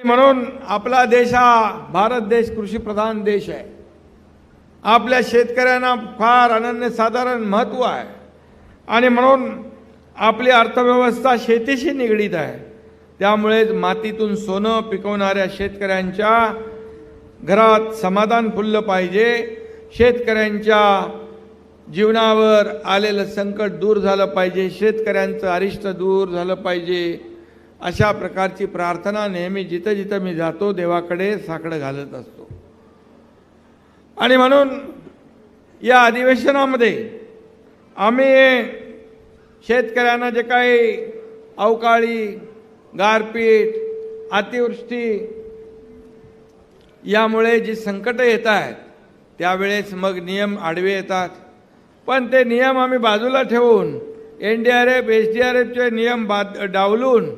म्हणून आपला देश हा भारत देश कृषीप्रधान देश आहे. आपल्या शेतकऱ्यांना फार अनन्यसाधारण महत्त्व आहे आणि म्हणून आपली अर्थव्यवस्था शेतीशी निगडीत आहे. त्यामुळेच मातीतून सोनं पिकवणाऱ्या शेतकऱ्यांच्या घरात समाधान फुललं पाहिजे. शेतकऱ्यांच्या जीवनावर आलेलं संकट दूर झालं पाहिजे. शेतकऱ्यांचं अरिष्ट दूर झालं पाहिजे. अशा प्रकारची प्रार्थना नेहमी जिथं जिथं मी जातो देवाकडे साकडं घालत असतो. आणि म्हणून या अधिवेशनामध्ये आम्ही शेतकऱ्यांना जे काही अवकाळी, गारपीट, अतिवृष्टी यामुळे जी संकटं येत आहेत त्यावेळेस मग नियम आडवे येतात. पण ते नियम आम्ही बाजूला ठेवून NDRF, SDRFचे नियम डावलून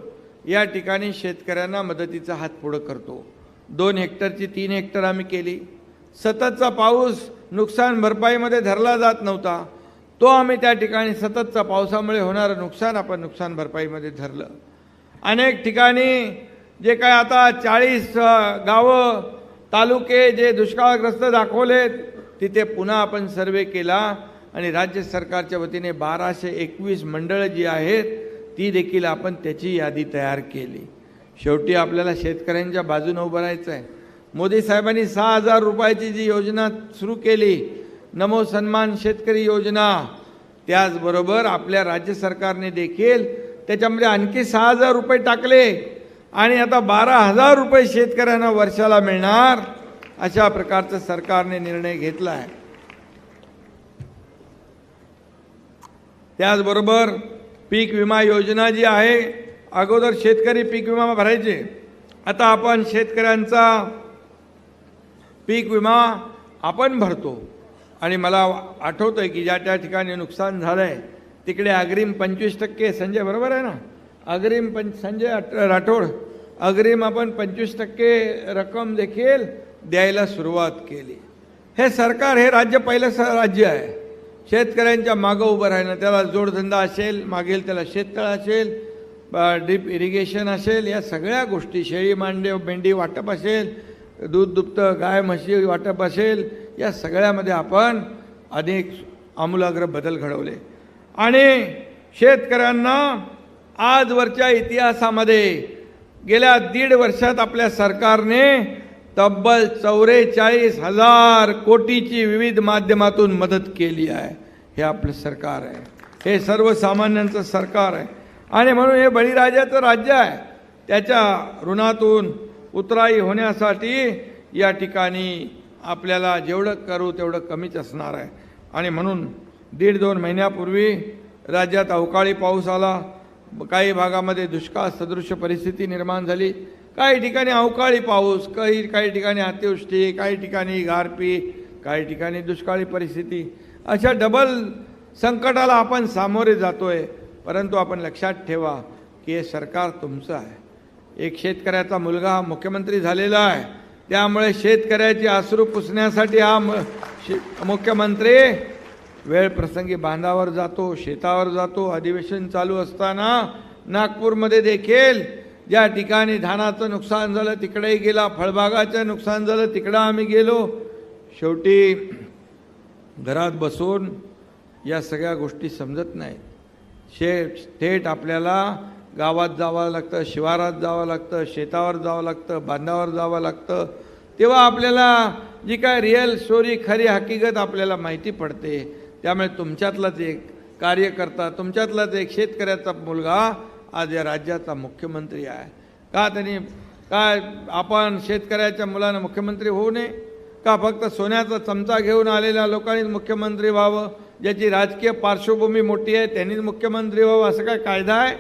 या ठिकाणी शेतकऱ्यांना मदतीचा हात पुढं करतो. 2 हेक्टरची 3 हेक्टर आम्ही केली. सततचा पाऊस नुकसान भरपाईमध्ये धरला जात नव्हता, तो आम्ही त्या ठिकाणी सततचा पावसामुळे होणारं नुकसान आपण नुकसान भरपाईमध्ये धरलं. अनेक ठिकाणी जे काय आता 40 गावं तालुके जे दुष्काळग्रस्त दाखवलेत तिथे पुन्हा आपण सर्वे केला आणि राज्य सरकारच्या वतीने 1221 मंडळं जी आहेत ती देखील आपण त्याची यादी तयार केली. शेवटी आपल्याला शेतकऱ्यांच्या बाजूने उभं राहायचं आहे. मोदी साहेबांनी 6000 रुपयाची जी योजना सुरू केली, नमो सन्मान शेतकरी योजना, त्याचबरोबर आपल्या राज्य सरकारने देखील त्याच्यामध्ये आणखी 6000 रुपये टाकले आणि आता 12000 रुपये शेतकऱ्यांना वर्षाला मिळणार अशा प्रकारचा सरकारने निर्णय घेतला आहे. त्याचबरोबर पीक विमा योजना जी आहे, अगोदर शेतकरी पीक विमा भरायचे, आता आपण शेतकऱ्यांचा पीक विमा आपण भरतो. आणि मला आठवतं आहे की ज्या त्या ठिकाणी नुकसान झालं आहे तिकडे अग्रिम 25%, संजय बरोबर आहे ना, अग्रिम संजय राठोड, अग्रिम आपण 25% रक्कम देखील द्यायला सुरुवात केली. हे सरकार, हे राज्य पहिलं राज्य आहे शेतकऱ्यांच्या मागं उभं राहणं. त्याला जोडधंदा असेल, मागेल त्याला शेततळ असेल, ड्रीप इरिगेशन असेल, या सगळ्या गोष्टी, शेळी मेंढी वाटप असेल, दूध दुभतं गाय म्हशी वाटप असेल, या सगळ्यामध्ये आपण अनेक आमूलाग्र बदल घडवले. आणि शेतकऱ्यांना आजवरच्या इतिहासामध्ये गेल्या 1.5 वर्षात आपल्या सरकारने तब्बल 44,000 कोटीची विविध माध्यमातून मदत केली आहे. हे आपलं सरकार आहे, हे सर्वसामान्यांचं सरकार आहे. आणि म्हणून हे बळीराजाचं राज्य आहे. त्याच्या ऋणातून उतराई होण्यासाठी या ठिकाणी आपल्याला जेवढं करू तेवढं कमीच असणार आहे. आणि म्हणून 1.5-2 महिन्यापूर्वी राज्यात अवकाळी पाऊस आला, काही भागामध्ये दुष्काळ सदृश परिस्थिती निर्माण झाली. काही ठिकाणी अवकाळी पाऊस, काही ठिकाणी अतिवृष्टी, काही ठिकाणी गारपीट, काही ठिकाणी दुष्काळी परिस्थिती, अशा डबल संकटाला आपण सामोरे जातोय. परंतु आपण लक्षात ठेवा की हे सरकार तुमचं आहे. एक शेतकऱ्याचा मुलगा मुख्यमंत्री झालेला आहे, त्यामुळे शेतकऱ्याची अश्रू पुसण्यासाठी हा मुख्यमंत्री वेळ प्रसंगी बांधावर जातो, शेतावर जातो. अधिवेशन चालू असताना नागपूरमध्ये देखील ज्या ठिकाणी धानाचं नुकसान झालं तिकडेही गेला, फळबागाचं नुकसान झालं तिकडं आम्ही गेलो. शेवटी घरात बसून या सगळ्या गोष्टी समजत नाहीत. थेट आपल्याला गावात जावं लागतं, शिवारात जावं लागतं, शेतावर जावं लागतं, बांधावर जावं लागतं. तेव्हा आपल्याला जी काय रिअल स्टोरी, खरी हकीकत आपल्याला माहिती पडते. त्यामुळे तुमच्यातलाच एक कार्यकर्ता, तुमच्यातलाच एक शेतकऱ्याचा मुलगा आज या राज्याचा मुख्यमंत्री आहे. का त्यांनी काय आपण शेतकऱ्याच्या मुलानं मुख्यमंत्री होऊ नये का? फक्त सोन्याचा चमचा घेऊन आलेल्या लोकांनीच मुख्यमंत्री व्हावं, ज्याची राजकीय पार्श्वभूमी मोठी आहे त्यांनीच मुख्यमंत्री व्हावं असं काय कायदा आहे?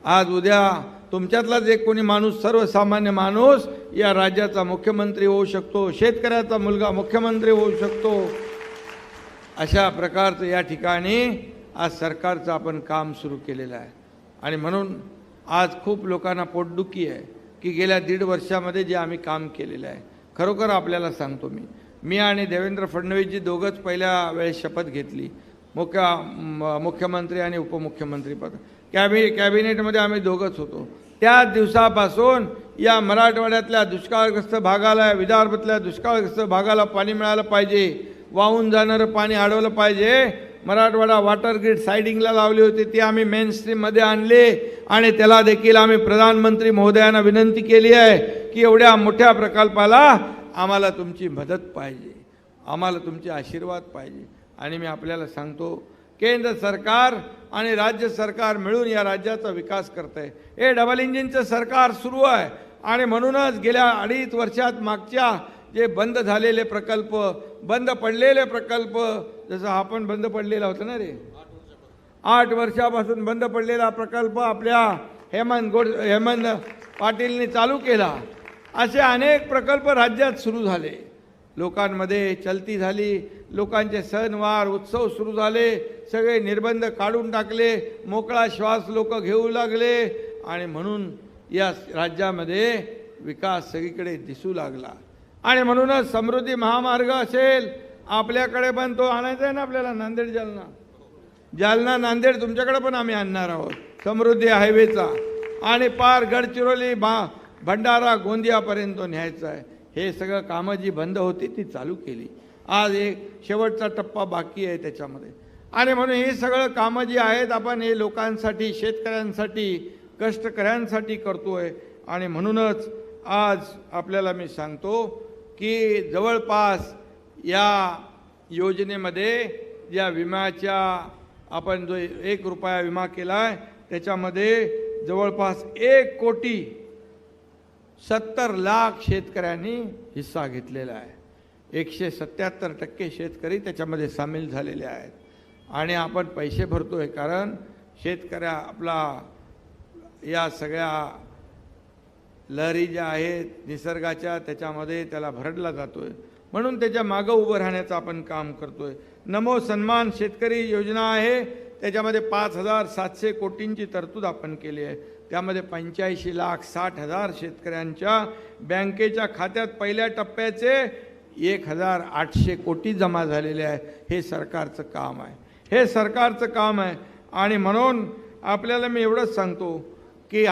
आज उद्या तुमच्यातलाच एक कोणी माणूस, सर्वसामान्य माणूस या राज्याचा मुख्यमंत्री होऊ शकतो, शेतकऱ्याचा मुलगा मुख्यमंत्री होऊ शकतो. अशा प्रकारचं या ठिकाणी आज सरकारचं आपण काम सुरू केलेलं आहे. आणि म्हणून आज खूप लोकांना पोटदुखी आहे की गेल्या 1.5 वर्षामध्ये जे आम्ही काम केलेलं आहे. खरोखर आपल्याला सांगतो, मी आणि देवेंद्र फडणवीसजी दोघंच पहिल्या वेळेस शपथ घेतली, मुख्यमंत्री आणि उपमुख्यमंत्रीपद. कॅबिनेटमध्ये आम्ही दोघंच होतो. त्या दिवसापासून या मराठवाड्यातल्या दुष्काळग्रस्त भागाला, विदर्भातल्या दुष्काळग्रस्त भागाला पाणी मिळालं पाहिजे, वाहून जाणारं पाणी अडवलं पाहिजे. मराठवाडा वॉटर ग्रीड सायडिंगला लावली होती, ती आम्ही मेन स्ट्रीममध्ये आणले आणि त्याला देखील आम्ही प्रधानमंत्री महोदयांना विनंती केली आहे की एवढ्या मोठ्या प्रकल्पाला आम्हाला तुमची मदत पाहिजे, आम्हाला तुमचे आशीर्वाद पाहिजे. आणि मी आपल्याला सांगतो, केंद्र सरकार आणि राज्य सरकार मिळून या राज्याचा विकास करत आहे. हे डबल इंजिनचं सरकार सुरू आहे आणि म्हणूनच गेल्या 2.5 वर्षात मागच्या जे बंद झालेले प्रकल्प, बंद पडलेले प्रकल्प, जसं आपण बंद पडलेला होता ना रे, 8 वर्षापासून बंद पडलेला प्रकल्प आपल्या हेमंत पाटीलने चालू केला. असे अनेक प्रकल्प राज्यात सुरू झाले, लोकांमध्ये चलती झाली, लोकांचे सणवार उत्सव सुरू झाले, सगळे निर्बंध काढून टाकले, मोकळा श्वास लोक घेऊ लागले आणि म्हणून या राज्यामध्ये विकास सगळीकडे दिसू लागला. आणि म्हणूनच समृद्धी महामार्ग असेल आपल्याकडे पण, तो आणायचा आहे ना आपल्याला, नांदेड जालना नांदेड तुमच्याकडे पण आम्ही आणणार आहोत समृद्धी हायवेचा, आणि पार गडचिरोली भंडारा गोंदियापर्यंत न्यायचा आहे. हे सगळं कामं जी बंद होती ती चालू केली. आज एक शेवटचा टप्पा बाकी आहे त्याच्यामध्ये. आणि म्हणून हे सगळं कामं जी आहेत आपण हे लोकांसाठी, शेतकऱ्यांसाठी, कष्टकऱ्यांसाठी करतोय. आणि म्हणूनच आज आपल्याला मी सांगतो की जवळपास या योजनेमध्ये या विम्याच्या आपण जो 1 रुपया विमा केला आहे त्याच्यामध्ये जवळपास 1,70,00,000 शेतकऱ्यांनी हिस्सा घेतलेला आहे. 177% शेतकरी त्याच्यामध्ये सामील झालेले आहेत. आणि आपण पैसे भरतोय कारण शेतकऱ्या आपला या सगळ्या लहरी ज्या आहेत निसर्गाच्या त्याच्यामध्ये त्याला भरडला जातोय, म्हणून त्याच्या मागं उभं राहण्याचं आपण काम करतोय. नमो सन्मान शेतकरी योजना आहे, त्याच्यामध्ये 5,700 कोटींची तरतूद आपण केली आहे. त्यामध्ये 85,60,000 शेतकऱ्यांच्या बँकेच्या खात्यात पहिल्या टप्प्याचे 1,800 कोटी जमा झालेले आहे. हे सरकारचं काम आहे, हे सरकारचं काम आहे. आणि म्हणून आपल्याला मी एवढंच सांगतो की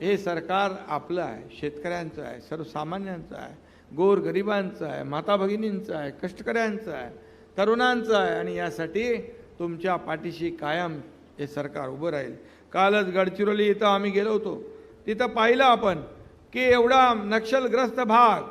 हे सरकार आपलं आहे, शेतकऱ्यांचं आहे, सर्वसामान्यांचं आहे, गोरगरिबांचं आहे, माता भगिनींचं आहे, कष्टकऱ्यांचं आहे, तरुणांचं आहे. आणि यासाठी तुमच्या पाठीशी कायम हे सरकार उभं राहील. कालच गडचिरोली इथं आम्ही गेलो होतो, तिथं पाहिलं आपण की एवढा नक्षलग्रस्त भाग,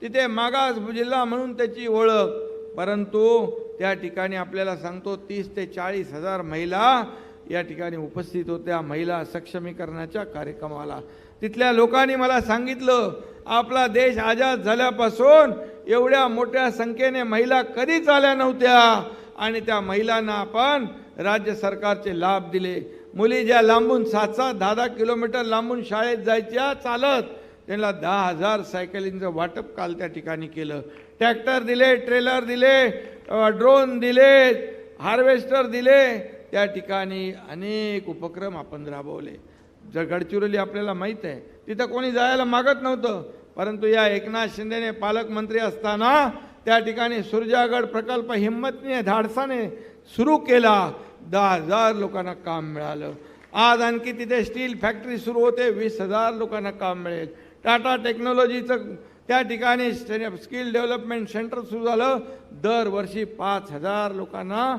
तिथे मागास जिल्हा म्हणून त्याची ओळख, परंतु त्या ठिकाणी आपल्याला सांगतो 30,000 ते 40,000 महिला या ठिकाणी उपस्थित होत्या महिला सक्षमीकरणाच्या कार्यक्रमाला. तिथल्या लोकांनी मला सांगितलं आपला देश आजाद झाल्यापासून एवढ्या मोठ्या संख्येने महिला कधीच आल्या नव्हत्या आणि त्या महिलांना आपण राज्य सरकारचे लाभ दिले. मुली ज्या लांबून 7-7, 10-10 किलोमीटर लांबून शाळेत जायच्या चालत, त्यांना 10,000 सायकलिंगचं वाटप काल त्या ठिकाणी केलं. ट्रॅक्टर दिले, ट्रेलर दिले, ड्रोन दिले, हार्वेस्टर दिले. त्या ठिकाणी अनेक उपक्रम आपण राबवले. गडचिरोली आपल्याला माहीत आहे, तिथं कोणी जायला मागत नव्हतं, परंतु या एकनाथ शिंदेने पालकमंत्री असताना त्या ठिकाणी सुरजागड प्रकल्प हिंमतीने धाडसाने सुरू केला. 10,000 लोकांना काम मिळालं. आज आणखी तिथे स्टील फॅक्टरी सुरू होते, 20,000 लोकांना काम मिळेल. टाटा टेक्नॉलॉजीचं त्या ठिकाणी स्किल डेव्हलपमेंट सेंटर सुरू झालं, दरवर्षी 5,000 लोकांना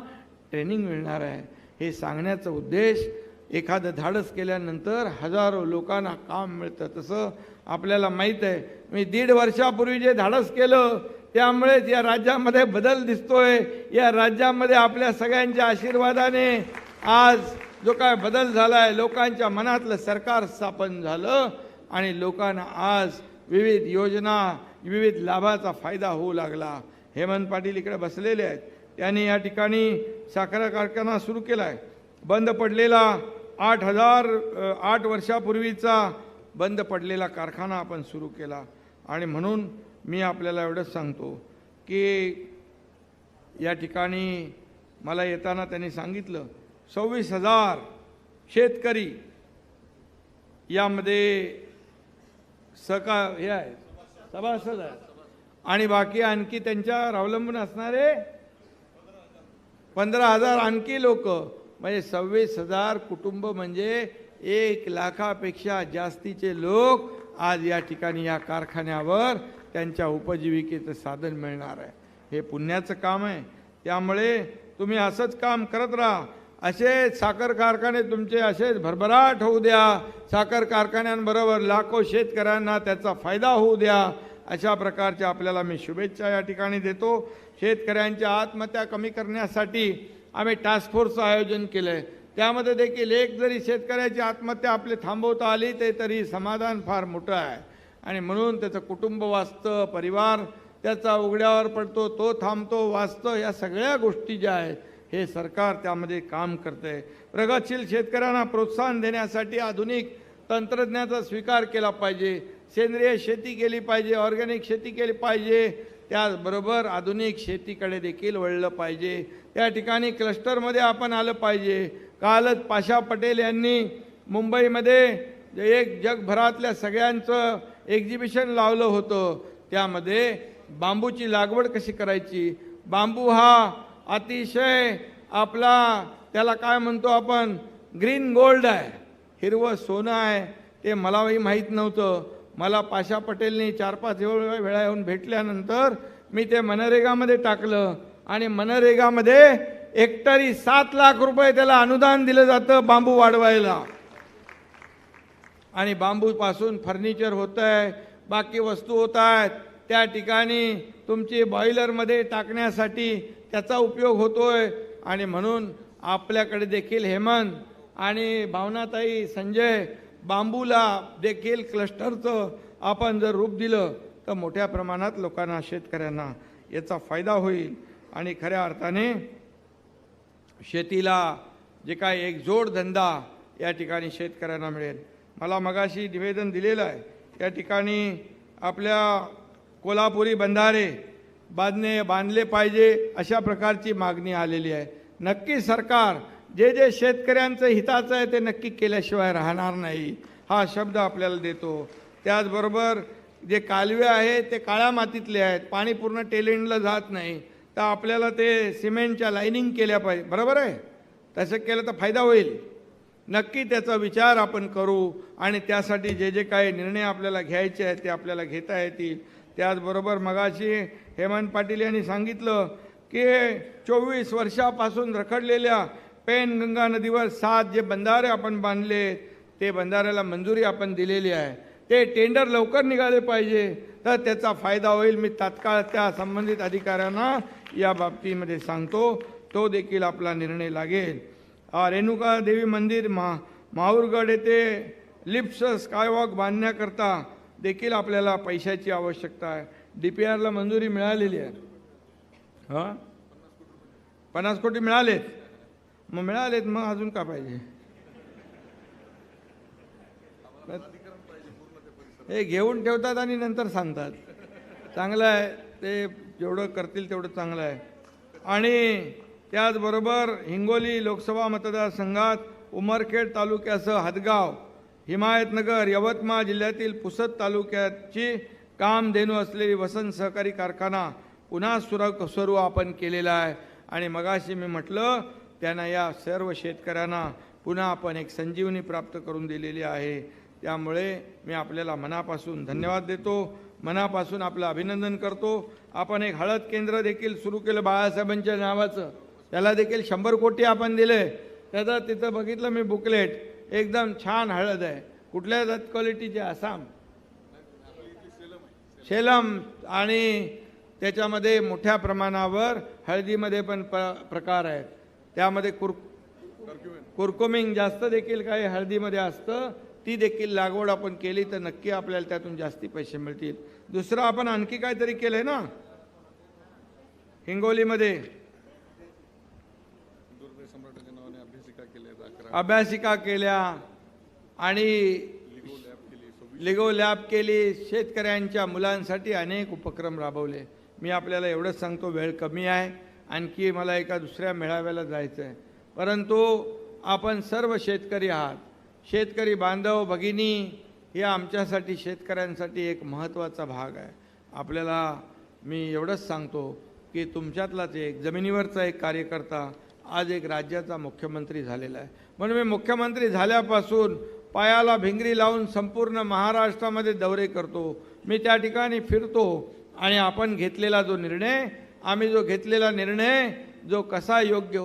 ट्रेनिंग मिळणार आहे. हे सांगण्याचा उद्देश, एखादं धाडस केल्यानंतर हजारो लोकांना काम मिळतं. तसं आपल्याला माहीत आहे, मी 1.5 वर्षापूर्वी जे धाडस केलं त्यामुळेच या राज्यामध्ये बदल दिसतोय. या राज्यामध्ये आपल्या सगळ्यांच्या आशीर्वादाने आज जो काय बदल झाला आहे, लोकांच्या मनातलं सरकार स्थापन झालं आणि लोकांना आज विविध योजना, विविध लाभाचा फायदा होऊ लागला. हेमंत पाटील इकडे बसलेले आहेत, त्यांनी या ठिकाणी साखर कारखाना सुरू केला आहे. बंद पडलेला 8 वर्षापूर्वीचा बंद पडलेला कारखाना आपण सुरू केला. आणि म्हणून मी आपल्याला एवढंच सांगतो की या ठिकाणी मला येताना त्यांनी सांगितलं 26,000 शेतकरी यामध्ये हे आहे, सभासद आहेत, आणि बाकी आणखी त्यांच्यावर अवलंबून असणारे 15,000 आणखी लोक, म्हणजे 26,000 कुटुंब, म्हणजे 1 लाखापेक्षा जास्तीचे लोक आज या ठिकाणी या कारखान्यावर त्यांच्या उपजीविकेचं साधन मिळणार आहे. हे पुण्याचं काम आहे. त्यामुळे तुम्ही असंच काम करत राहा. असे साखर कारखाने तुमचे असेच भरभराट होऊ द्या. साखर कारखान्यांबरोबर लाखो शेतकऱ्यांना त्याचा फायदा होऊ द्या. अशा प्रकारच्या आपल्याला मी शुभेच्छा या ठिकाणी देतो. शेतकऱ्यांच्या आत्महत्या कमी करण्यासाठी आम्ही टास्क फोर्सचं आयोजन केलं आहे. त्यामध्ये देखील एक जरी शेतकऱ्याची आत्महत्या आपली थांबवता आली ते तरी समाधान फार मोठं आहे. आणि म्हणून त्याचं कुटुंब वाचतं, परिवार त्याचा उघड्यावर पडतो, तो थांबतो, वाचतं. या सगळ्या गोष्टी ज्या आहेत हे सरकार त्यामध्ये काम करतं आहे. प्रगतशील शेतकऱ्यांना प्रोत्साहन देण्यासाठी आधुनिक तंत्रज्ञानाचा स्वीकार केला पाहिजे. सेंद्रिय शेती केली पाहिजे, ऑर्गॅनिक शेती केली पाहिजे. त्याचबरोबर आधुनिक शेतीकडे देखील वळलं पाहिजे. त्या ठिकाणी क्लस्टरमध्ये आपण आलं पाहिजे. कालच पाशा पटेल यांनी मुंबईमध्ये एक जगभरातल्या सगळ्यांचं एक्झिबिशन लावलं होतं. त्यामध्ये बांबूची लागवड कशी करायची. बांबू हा अतिशय आपला त्याला काय म्हणतो आपण ग्रीन गोल्ड आहे, हिरवं सोनं आहे. ते मलाही माहीत नव्हतं. मला पाशा पटेलनी 4-5 वेळा येऊन भेटल्यानंतर मी ते मनरेगामध्ये टाकलं आणि मनरेगामध्ये हेक्टरी 7 लाख रुपये त्याला अनुदान दिलं जातं बांबू वाढवायला. आणि बांबूपासून फर्निचर होतं आहे, बाकी वस्तू होत आहेत. त्या ठिकाणी तुमची बॉयलरमध्ये टाकण्यासाठी त्याचा उपयोग होतोय. आणि म्हणून आपल्याकडे देखील हेमंत आणि भावनाताई, संजय, बांबूला देखील क्लस्टरचं आपण जर रूप दिलं तर मोठ्या प्रमाणात लोकांना, शेतकऱ्यांना याचा फायदा होईल. आणि खऱ्या अर्थाने शेतीला जे काय एक जोडधंदा या ठिकाणी शेतकऱ्यांना मिळेल. मला मगाशी निवेदन दिलेलं आहे. या ठिकाणी आपल्या कोल्हापुरी बंधारे बांधले पाहिजे अशा प्रकारची मागणी आलेली आहे. नक्की सरकार जे जे शेतकऱ्यांचं हिताचं आहे ते नक्की केल्याशिवाय राहणार नाही, हा शब्द आपल्याला देतो. त्याचबरोबर जे कालवे आहेत ते काळ्या मातीतले आहेत, पाणी पूर्ण टेलेंडला जात नाही. तर आपल्याला ते सिमेंटच्या लाईनिंग केल्या पाहिजे. बरोबर आहे, तसं केलं तर फायदा होईल. नक्की त्याचा विचार आपण करू आणि त्यासाठी जे जे काही निर्णय आपल्याला घ्यायचे आहेत ते आपल्याला घेता येतील. त्याचबरोबर मगाशी हेमंत पाटील यांनी सांगितलं की 24 वर्षापासून रखडलेल्या पेनगंगा नदीवर 7 जे बंधारे आपण बांधले ते बंधाऱ्याला मंजुरी आपण दिलेली आहे. ते टेंडर लवकर निघाले पाहिजे तर त्याचा फायदा होईल. मी तात्काळ त्या संबंधित अधिकाऱ्यांना या बाबतीमध्ये सांगतो, तो देखील आपला निर्णय लागेल. रेणुका देवी मंदिर माहूरगड येथे लिफ्ट स्कायवॉक बांधण्याकरता देखील आपल्याला पैशाची आवश्यकता आहे. DPRला मंजुरी मिळालेली आहे. हां, 50 कोटी मिळालेत. मग मिळालेत, मग अजून का पाहिजे. हे घेऊन ठेवतात आणि नंतर सांगतात. चांगलं आहे, ते जेवढं करतील तेवढं चांगलं आहे. आणि त्याचबरोबर हिंगोली लोकसभा मतदारसंघात उमरखेड तालुक्यासह हदगाव, हिमायतनगर, यवतमाळ जिल्ह्यातील पुसद तालुक्याची कामधेनू असलेली वसंत सहकारी कारखाना पुन्हा सुरू आपण केलेला आहे. आणि मगाशी मी म्हटलं त्यांना या सर्व शेतकऱ्यांना पुन्हा आपण एक संजीवनी प्राप्त करून दिलेली आहे. त्यामुळे मी आपल्याला मनापासून धन्यवाद देतो, मनापासून आपलं अभिनंदन करतो. आपण एक हळद केंद्र देखील सुरू केलं बाळासाहेबांच्या नावाचं, त्याला देखील 100 कोटी आपण दिले. त्याचा तिथं बघितलं मी बुकलेट, एकदम छान हळद आहे. कुठल्या जात क्वालिटीची, आसाम, सेलम. आणि त्याच्यामध्ये मोठ्या प्रमाणावर हळदीमध्ये पण प्रकार आहेत. त्यामध्ये कुरकुमिंग जास्त देखील काही हळदीमध्ये असतं. ती देखील लागवड आपण केली तर नक्की आपल्याला त्यातून जास्ती पैसे मिळतील. दुसरं आपण आणखी काहीतरी केलंय ना हिंगोलीमध्ये, अभ्यासिका केल्या आणि लिगो लॅब केली. शेतकऱ्यांच्या मुलांसाठी अनेक उपक्रम राबवले. मी आपल्याला एवढंच सांगतो, वेळ कमी आहे, आणखी मला एका दुसऱ्या मेळाव्याला जायचं आहे. परंतु आपण सर्व शेतकरी आहात. शेतकरी बांधव भगिनी हे आमच्यासाठी, शेतकऱ्यांसाठी एक महत्त्वाचा भाग आहे. आपल्याला मी एवढंच सांगतो की तुमच्यातलाच एक जमिनीवरचा एक कार्यकर्ता आज एक राज्याचा मुख्यमंत्री झालेला आहे. म्हणून मी मुख्यमंत्री झाल्यापासून पायाला भिंगरी लावून संपूर्ण महाराष्ट्रामध्ये दौरे करतो, मी त्या ठिकाणी फिरतो आणि आपण घेतलेला जो निर्णय, आम्ही जो घेतलेला निर्णय जो कसा योग्य